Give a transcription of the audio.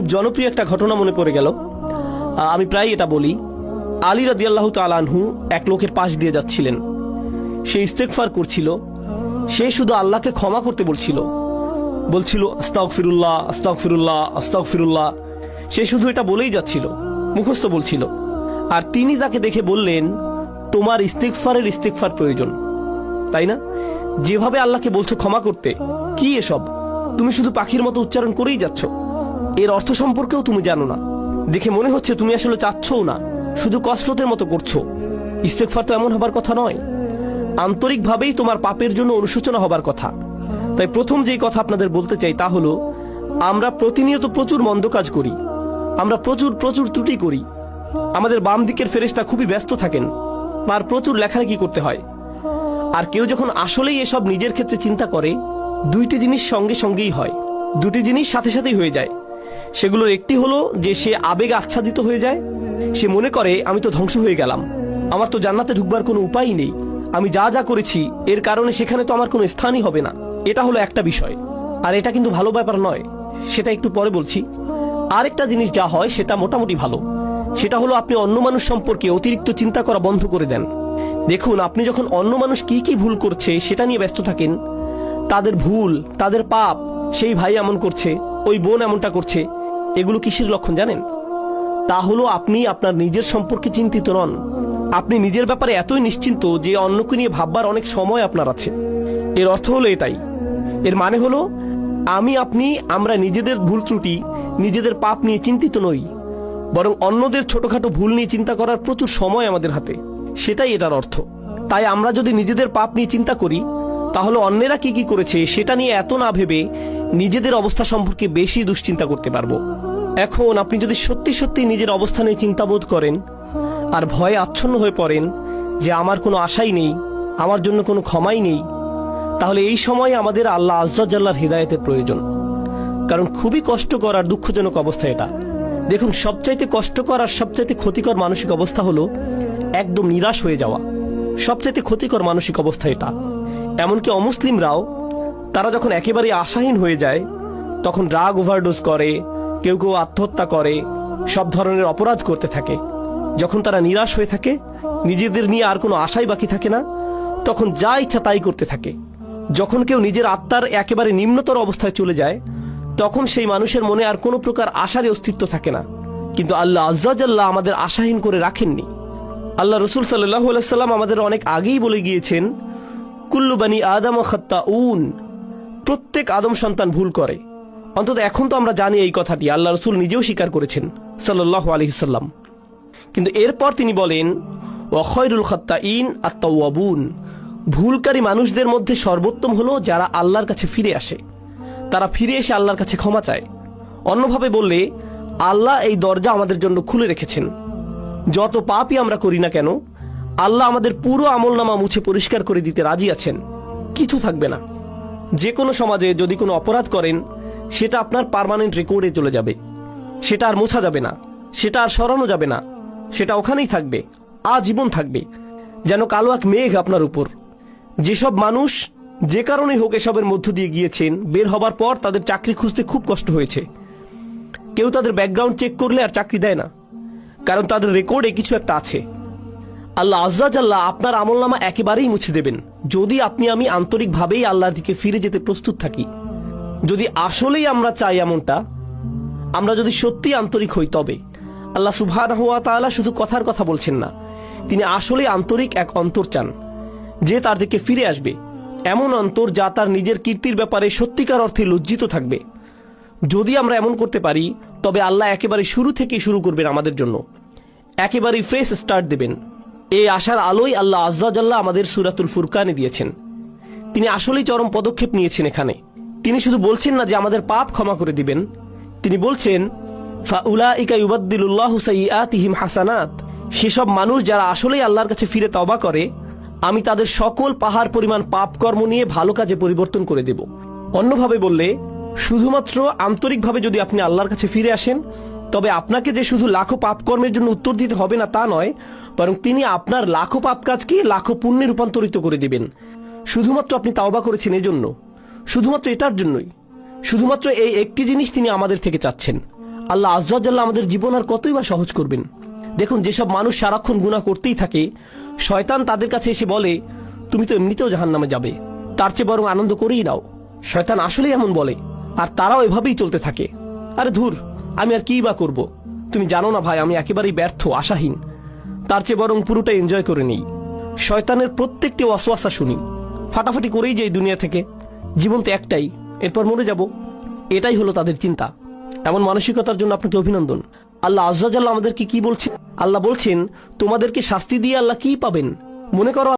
খুব জনপ্রিয় একটা ঘটনা মনে পড়ে গেল। আমি প্রায় এটা বলি। আলী রাদিয়াল্লাহু তাআলা আনহু এক লোকের পাশ দিয়ে যাচ্ছিলেন। সে ইস্তেগফার করছিল। সে শুধু আল্লাহকে ক্ষমা করতে বলছিল আস্তাগফিরুল্লাহ আস্তাগফিরুল্লাহ আস্তাগফিরুল্লাহ। সে শুধু এটা বলেই যাচ্ছিল, মুখস্থ বলছিল। আর তিনি তাকে দেখে বললেন, তোমার ইস্তেগফার প্রয়োজন, তাই না? যেভাবে আল্লাহকে বলছো ক্ষমা করতে, কি এসব? তুমি শুধু পাখির মতো উচ্চারণ করেই যাচ্ছ। এর অর্থ সম্পর্কেও তুমি জানো না। দেখে মনে হচ্ছে তুমি আসলে চাচ্ছও না, শুধু কসরতের মতো করছো। ইস্তেগফার তো এমন হবার কথা নয়। আন্তরিকভাবেই তোমার পাপের জন্য অনুশোচনা হবার কথা। তাই প্রথম যেই কথা আপনাদের বলতে চাই তা হলো, আমরা প্রতিনিয়ত প্রচুর মন্দ কাজ করি, আমরা প্রচুর ত্রুটি করি। আমাদের বাম দিকের ফেরেশতা খুবই ব্যস্ত থাকেন, আর প্রচুর লেখালেখি করতে হয়। আর কেউ যখন আসলেই এসব নিজের ক্ষেত্রে চিন্তা করে, দুইটি জিনিস সঙ্গেই হয়, দুটি জিনিস সাথে সাথেই হয়ে যায়। সেগুলোর একটি হলো যে সে আবেগে আচ্ছাদিত হয়ে যায়। সে মনে করে, আমি তো ধ্বংস হয়ে গেলাম, আমার তো জান্নাতে ঢুকবার কোনো উপায়ই নেই, আমি যা করেছি এর কারণে সেখানে তো আমার কোনো স্থানই হবে না। এটা হলো একটা বিষয়। আর এটা কিন্তু ভালো ব্যাপার নয়, সেটা একটু পরে বলছি। আরেকটা জিনিস যা হয় সেটা মোটামুটি ভালো। সেটা হলো আপনি অন্য মানুষ সম্পর্কে অতিরিক্ত চিন্তা করা বন্ধ করে দেন। দেখুন, আপনি যখন অন্য মানুষ কি ভুল করছে সেটা নিয়ে ব্যস্ত থাকেন, তাদের ভুল, তাদের পাপ, সেই ভাই এমন করছে, ওই বোন এমনটা করছে, এগুলো কিসের লক্ষণ জানেন? তা হলো আপনি আপনার নিজের সম্পর্কে চিন্তিত নন। আপনি নিজের ব্যাপারে এতই নিশ্চিন্ত যে অন্যকে নিয়ে ভাববার অনেক সময় আপনার আছে। এর অর্থ হলো এটাই। এর মানে হলো আমরা নিজেদের ভুল ত্রুটি, নিজেদের পাপ নিয়ে চিন্তিত নই, বরং অন্যদের ছোটখাটো ভুল নিয়ে চিন্তা করার প্রচুর সময় আমাদের হাতে। সেটাই এটার অর্থ। তাই আমরা যদি নিজেদের পাপ নিয়ে চিন্তা করি, তাহলে অন্যেরা কি করেছে সেটা নিয়ে এত না ভেবে নিজেদের অবস্থা সম্পর্কে বেশি দুশ্চিন্তা করতে পারবো। এখন আপনি যদি সত্যি নিজের অবস্থা নিয়ে চিন্তাবোধ করেন আর ভয়ে আচ্ছন্ন হয়ে পড়েন যে আমার কোনো আশাই নেই, আমার জন্য কোনো ক্ষমাই নেই, তাহলে এই সময় আমাদের আল্লাহ আজ্জা জাল্লার হিদায়াতের প্রয়োজন। কারণ খুবই কষ্টকর আর দুঃখজনক অবস্থা এটা। দেখুন, সবচাইতে কষ্টকর আর সবচাইতে ক্ষতিকর মানসিক অবস্থা হলো একদম নিরাশ হয়ে যাওয়া। সবচাইতে ক্ষতিকর মানসিক অবস্থা এটা। এমনকি অমুসলিমরাও, তারা যখন একেবারে আশাহীন হয়ে যায়, তখন ড্রাগ ওভারডোজ করে, কেউ আত্মহত্যা করে, সব ধরনের অপরাধ করতে থাকে। যখন তারা নিরাশ হয়ে থাকে, নিজেদের নিয়ে আর কোনো আশাই বাকি থাকে না, তখন যা ইচ্ছা তাই করতে থাকে। যখন কেউ নিজের আত্মার একেবারে নিম্নতর অবস্থায় চলে যায়, তখন সেই মানুষের মনে আর কোনো প্রকার আশারই অস্তিত্ব থাকে না। কিন্তু আল্লাহ আজ্জা জাল্লাহ আমাদের আশাহীন করে রাখেননি। আল্লাহ রসুল সাল্লাল্লাহু আলাইহি সাল্লাম আমাদের অনেক আগেই বলে গিয়েছেন, কুল্লু বানি আদম খাত্তাউন, প্রত্যেক আদম সন্তান ভুল করে। অন্তত এখন তো আমরা জানি এই কথাটি, আল্লাহ রসুল নিজেও স্বীকার করেছেন সাল্লাল্লাহু আলাইহি সাল্লাম। কিন্তু এরপর তিনি বলেন, ওয়া খায়রুল খাত্তাইন আত-তাওয়াবুন, ভুলকারী মানুষদের মধ্যে সর্বোত্তম হলো যারা আল্লাহর কাছে ফিরে আসে। তারা ফিরে এসে আল্লাহর কাছে ক্ষমা চায়। অন্যভাবে বললে, আল্লাহ এই দরজা আমাদের জন্য খুলে রেখেছেন। যত পাপই আমরা করি না কেন, আল্লাহ আমাদের পুরো আমলনামা মুছে পরিষ্কার করে দিতে রাজি আছেন। কিছু থাকবে না। যে কোনো সমাজে যদি কোনো অপরাধ করেন, সেটা আপনার পার্মানেন্ট রেকর্ডে চলে যাবে। সেটা আর মোছা যাবে না, সেটা আর সরানো যাবে না, সেটা ওখানেই থাকবে, আজীবন থাকবে, যেন কালো এক মেঘ আপনার উপর। যেসব মানুষ যে কারণেই হোক এসবের মধ্য দিয়ে গিয়েছেন, বের হবার পর তাদের চাকরি খুঁজতে খুব কষ্ট হয়েছে। কেউ তাদের ব্যাকগ্রাউন্ড চেক করলে আর চাকরি দেয় না, কারণ তাদের রেকর্ডে কিছু একটা আছে। আল্লাহ আজ্জা জাল্লাহ আপনার আমলনামা একেবারেই মুছে দেবেন, যদি আমি আন্তরিকভাবেই আল্লাহর দিকে ফিরে যেতে প্রস্তুত থাকি। যদি আসলেই আমরা চাই এমনটা, আমরা যদি সত্যি আন্তরিক হই, তবে আল্লাহ সুবহানাহু ওয়া তাআলা শুধু কথার কথা বলছেন না, তিনি আসলেই আন্তরিক এক অন্তর চান, যে তার দিকে ফিরে আসবে। এমন অন্তর যা তার নিজের কীর্তির ব্যাপারে সত্যিকার অর্থে লজ্জিত থাকবে। যদি আমরা এমন করতে পারি, তবে আল্লাহ একেবারে শুরু থেকেই শুরু করবেন আমাদের জন্য, একেবারেই ফ্রেশ স্টার্ট দেবেন। এই আশার আলোই আল্লাহ আজ্জা জাল্লাহ আমাদের সূরাতুল ফুরকানে দিয়েছেন। তিনি আসলেই চরম পদক্ষেপ নিয়েছেন এখানে। তিনি শুধু বলছেন না যে আমাদের পাপ ক্ষমা করে দিবেন, তিনি বলছেন, ফাউলাইকা ইউবাদদিলুল্লাহু সাইয়্যাতিহিম হাসানাত, সেসব মানুষ যারা আসলেই আল্লাহর কাছে ফিরে তওবা করে, আমি তাদের সকল পাহাড় পরিমাণ পাপ কর্ম নিয়ে ভালো কাজে পরিবর্তন করে দেব। অন্যভাবে বললে, শুধুমাত্র আন্তরিকভাবে যদি আপনি আল্লাহর কাছে ফিরে আসেন, তবে আপনাকে যে শুধু লাখো পাপ কর্মের জন্য উত্তর দিতে হবে না তা নয়, বরং তিনি আপনার লাখো পাপ কাজকে লাখো পুণ্যে রূপান্তরিত করে দিবেন। শুধুমাত্র আপনি তাওবা করেছেন এজন্য, শুধুমাত্র এটার জন্যই, শুধুমাত্র এই একটি জিনিস তিনি আমাদের থেকে চাচ্ছেন। আল্লাহ আজ্জা ওয়া জাল্লা আমাদের জীবন আর কতই বা সহজ করবেন। দেখুন, যেসব মানুষ সারাক্ষণ গুনাহ করতেই থাকে, শয়তান তাদের কাছে এসে বলে তুমি তো এমনিতেও জাহান্নামে যাবে, তার চেয়ে বরং আনন্দ করেই নাও। শয়তান আসলেই এমন বলে, আর তারাও এভাবেই চলতে থাকে। আরে ধুর, আমি আর কি বা করব, তুমি জানো না ভাই আমি একেবারেই ব্যর্থ, আশাহীন, তার চেয়ে বরং পুরোটা এনজয় করে নেই। শয়তানের প্রত্যেকটি ওয়াসওয়াসা শুনি, ফাটাফাটি করেই যাই দুনিয়া থেকে, জীবন তো একটাই, এরপর মরে যাব, এটাই হলো তাদের চিন্তা। এমন মানসিকতার জন্য আপনাকে অভিনন্দন। আল্লাহ আজ্জা ওয়া জাল্লা আমাদেরকে কি বলছেন? আল্লাহ বলছেন তোমাদেরকে শাস্তি দিয়ে আল্লাহ কি পাবেন? মনে করো